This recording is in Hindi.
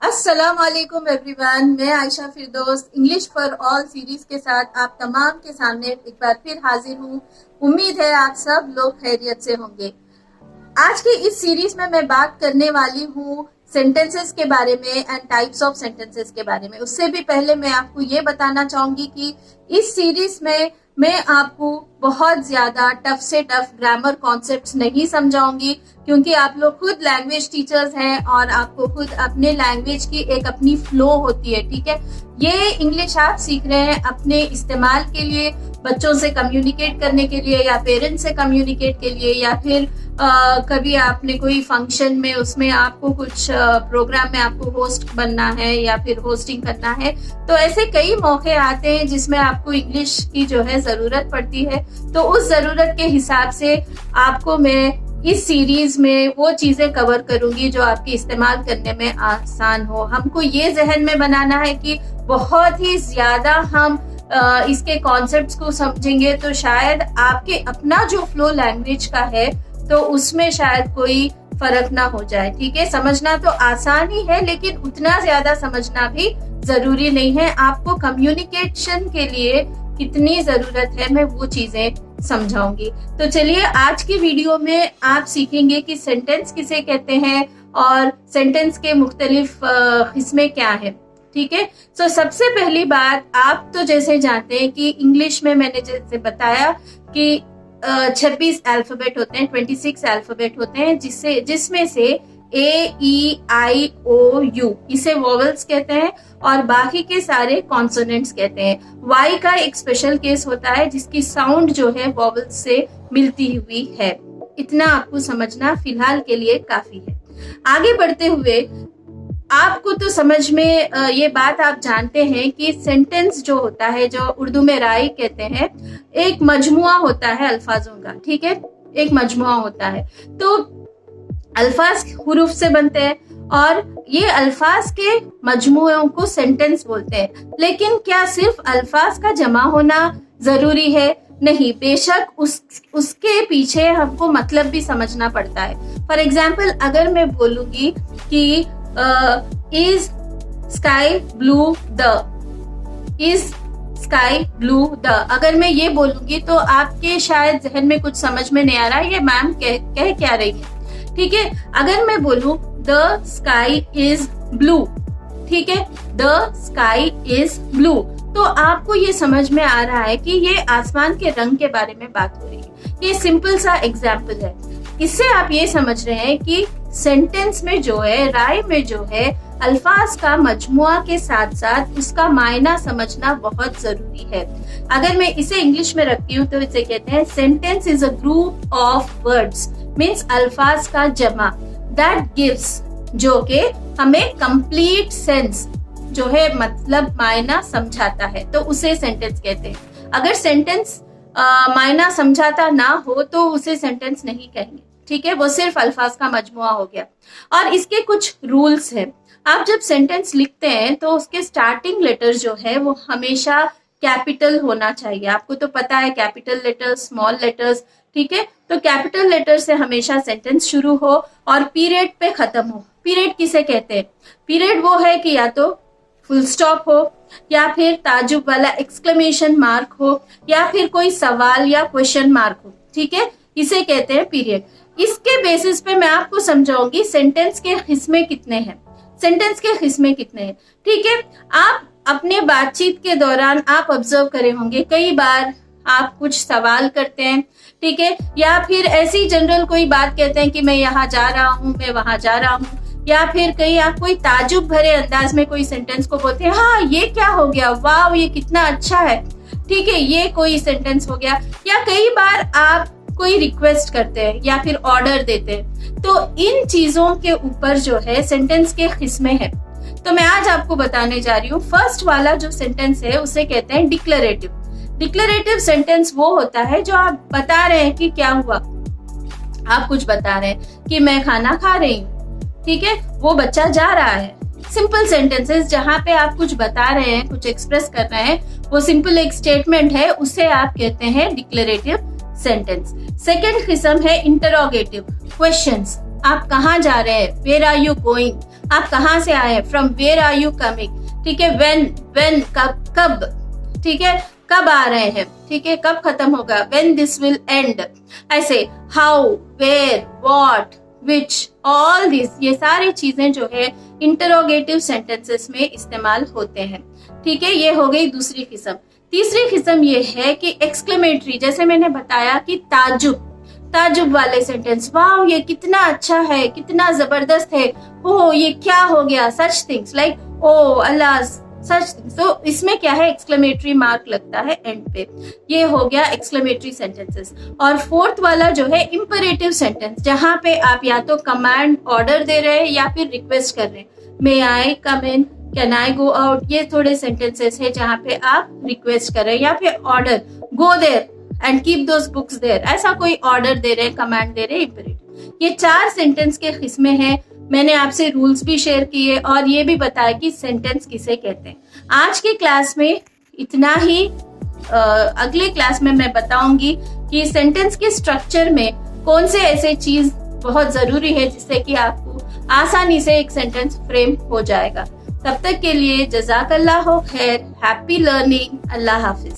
अस्सलाम वालेकुम एवरीवन, मैं आयशा फिरदौस इंग्लिश फॉर ऑल सीरीज के साथ आप तमाम के सामने एक बार फिर हाजिर हूँ। उम्मीद है आप सब लोग खैरियत से होंगे। आज की इस सीरीज में मैं बात करने वाली हूँ सेंटेंसेस के बारे में एंड टाइप्स ऑफ सेंटेंसेस के बारे में। उससे भी पहले मैं आपको ये बताना चाहूंगी कि इस सीरीज में मैं आपको बहुत ज्यादा टफ से टफ ग्रामर कॉन्सेप्ट्स नहीं समझाऊंगी, क्योंकि आप लोग खुद लैंग्वेज टीचर्स हैं और आपको खुद अपने लैंग्वेज की एक अपनी फ्लो होती है। ठीक है, ये इंग्लिश आप सीख रहे हैं अपने इस्तेमाल के लिए, बच्चों से कम्युनिकेट करने के लिए या पेरेंट्स से कम्युनिकेट के लिए, या फिर कभी आपने कोई फंक्शन में उसमें आपको कुछ प्रोग्राम में आपको होस्ट बनना है या फिर होस्टिंग करना है। तो ऐसे कई मौके आते हैं जिसमें आपको इंग्लिश की जो है जरूरत पड़ती है। तो उस जरूरत के हिसाब से आपको मैं इस सीरीज में वो चीजें कवर करूंगी जो आपके इस्तेमाल करने में आसान हो। हमको ये जहन में बनाना है कि बहुत ही ज्यादा हम इसके कॉन्सेप्ट्स को समझेंगे तो शायद आपके अपना जो फ्लो लैंग्वेज का है तो उसमें शायद कोई फर्क ना हो जाए। ठीक है, समझना तो आसान ही है, लेकिन उतना ज्यादा समझना भी जरूरी नहीं है। आपको कम्युनिकेशन के लिए कितनी जरूरत है मैं वो चीजें समझाऊंगी। तो चलिए, आज की वीडियो में आप सीखेंगे कि सेंटेंस किसे कहते हैं और सेंटेंस के मुख्तलिफ किस्में क्या है। ठीक है, तो सबसे पहली बात, आप तो जैसे जानते हैं कि इंग्लिश में मैंने जैसे बताया कि 26 अल्फाबेट होते हैं, 26 अल्फाबेट होते हैं, जिसमें से AEIOU इसे वोवेल्स कहते हैं और बाकी के सारे कॉन्सोनेंट्स कहते हैं। Y का एक स्पेशल केस होता है जिसकी साउंड जो है वोवेल्स से मिलती हुई है। इतना आपको समझना फिलहाल के लिए काफी है। आगे बढ़ते हुए आपको तो समझ में ये बात आप जानते हैं कि सेंटेंस जो होता है, जो उर्दू में राय कहते हैं, एक मजमुआ होता है अल्फाजों का। ठीक है, एक मजमुआ होता है। तो अल्फाज हुरूफ से बनते हैं और ये अल्फाज के मजमुओं को सेंटेंस बोलते हैं। लेकिन क्या सिर्फ अल्फाज का जमा होना जरूरी है? नहीं, बेशक उसके पीछे हमको मतलब भी समझना पड़ता है। फॉर एग्जाम्पल, अगर मैं बोलूंगी कि is sky blue the, is sky blue the, अगर मैं ये बोलूंगी तो आपके शायद जहन में कुछ समझ में नहीं आ रहा है ये मैम कह क्या रही है। ठीक है, अगर मैं बोलूं the sky is blue, ठीक है, the sky is blue, तो आपको ये समझ में आ रहा है कि ये आसमान के रंग के बारे में बात हो रही है। ये सिंपल सा एग्जाम्पल है। इससे आप ये समझ रहे हैं कि सेंटेंस में जो है, राय में जो है, अल्फाज का मजमुआ के साथ साथ उसका मायना समझना बहुत जरूरी है। अगर मैं इसे इंग्लिश में रखती हूँ तो इसे कहते हैं sentence is a group of words, means अल्फाज का जमा, दैट गिव्स, जो कि हमें कंप्लीट सेंस जो है मतलब मायना समझाता है, तो उसे सेंटेंस कहते हैं। अगर सेंटेंस मायना समझाता ना हो तो उसे सेंटेंस नहीं कहेंगे। ठीक है, वो सिर्फ अल्फाज का मजमुआ हो गया। और इसके कुछ रूल्स हैं। आप जब सेंटेंस लिखते हैं तो उसके स्टार्टिंग लेटर जो है वो हमेशा कैपिटल होना चाहिए। आपको तो पता है कैपिटल लेटर्स, स्मॉल लेटर्स। ठीक है, तो कैपिटल लेटर से हमेशा सेंटेंस शुरू हो और पीरियड पे खत्म हो। पीरियड किसे कहते हैं? पीरियड वो है कि या तो फुल स्टॉप हो, या फिर ताजुब वाला एक्सक्लेमेशन मार्क हो, या फिर कोई सवाल या क्वेश्चन मार्क हो। ठीक है, इसे कहते हैं पीरियड। इसके बेसिस पे मैं आपको समझाऊंगी सेंटेंस के किस्में कितने हैं, सेंटेंस के किस्में कितने हैं। ठीक है, आप अपने बातचीत के दौरान आप ऑब्जर्व करे होंगे, कई बार आप कुछ सवाल करते हैं, ठीक है, या फिर ऐसी जनरल कोई बात कहते हैं कि मैं यहाँ जा रहा हूँ, मैं वहां जा रहा हूँ, या फिर कहीं आप कोई ताजुब भरे अंदाज में कोई सेंटेंस को बोलते हैं, हाँ ये क्या हो गया, वाह ये कितना अच्छा है। ठीक है, ये कोई सेंटेंस हो गया। या कई बार आप कोई रिक्वेस्ट करते हैं या फिर ऑर्डर देते हैं। तो इन चीजों के ऊपर जो है सेंटेंस के किस्में हैं। तो मैं आज आपको बताने जा रही हूँ। फर्स्ट वाला जो सेंटेंस है उसे कहते हैं डिक्लेरेटिव। डिक्लेरेटिव सेंटेंस वो होता है जो आप बता रहे हैं कि क्या हुआ। आप कुछ बता रहे हैं कि मैं खाना खा रही हूँ, ठीक है, वो बच्चा जा रहा है। सिंपल सेंटेंसेस जहाँ पे आप कुछ बता रहे हैं, कुछ एक्सप्रेस कर रहे हैं, वो सिंपल एक स्टेटमेंट है, उसे आप कहते हैं डिक्लेरेटिव सेंटेंस। सेकेंड किस्म है इंटरोगेटिव, क्वेश्चंस। आप कहाँ जा रहे हैं, वेयर आर यू गोइंग, आप कहाँ से आए हैं, from where are you coming, ठीक है। व्हेन कब, ठीक है, कब आ रहे हैं, ठीक है, कब खत्म होगा, व्हेन दिस विल एंड, ऐसे how, where, what, which, all this, ये सारी चीजें जो है इंटरोगेटिव सेंटेंसेस में इस्तेमाल होते हैं, ठीक है। ये हो गई दूसरी किस्म। तीसरी किस्म ये है कि एक्सक्लेमेटरी, जैसे मैंने बताया कि ताजुब वाले सेंटेंस, वाह ये कितना अच्छा है, कितना जबरदस्त है, ओह ये क्या हो गया, सच थिंग्स लाइक ओह अल्लाह, सच। तो इसमें क्या है, एक्सक्लेमेटरी मार्क लगता है एंड पे। ये हो गया एक्सक्लेमेटरी सेंटेंसेस। और फोर्थ वाला जो है इंपरेटिव सेंटेंस, जहां पे आप या तो कमांड ऑर्डर दे रहे हैं या फिर रिक्वेस्ट कर रहे हैं, मे आई कम इन, कैन आई गो आउट, ये थोड़े सेंटेंसेस है जहां पे आप रिक्वेस्ट कर रहे हैं, या फिर order, go there and keep those books there, ऐसा कोई ऑर्डर दे रहे हैं, कमांड दे रहे हैं, इंपरेटिव। ये 4 सेंटेंस के किस्में हैं। मैंने आपसे रूल्स भी शेयर किए और ये भी बताया कि सेंटेंस किसे कहते हैं। आज की क्लास में इतना ही। अगले क्लास में मैं बताऊंगी कि सेंटेंस के स्ट्रक्चर में कौन से ऐसे चीज बहुत जरूरी है जिससे कि आपको आसानी से एक सेंटेंस फ्रेम हो जाएगा। तब तक के लिए जज़ाकल्लाह खैर, हैप्पी लर्निंग, अल्लाह हाफिज।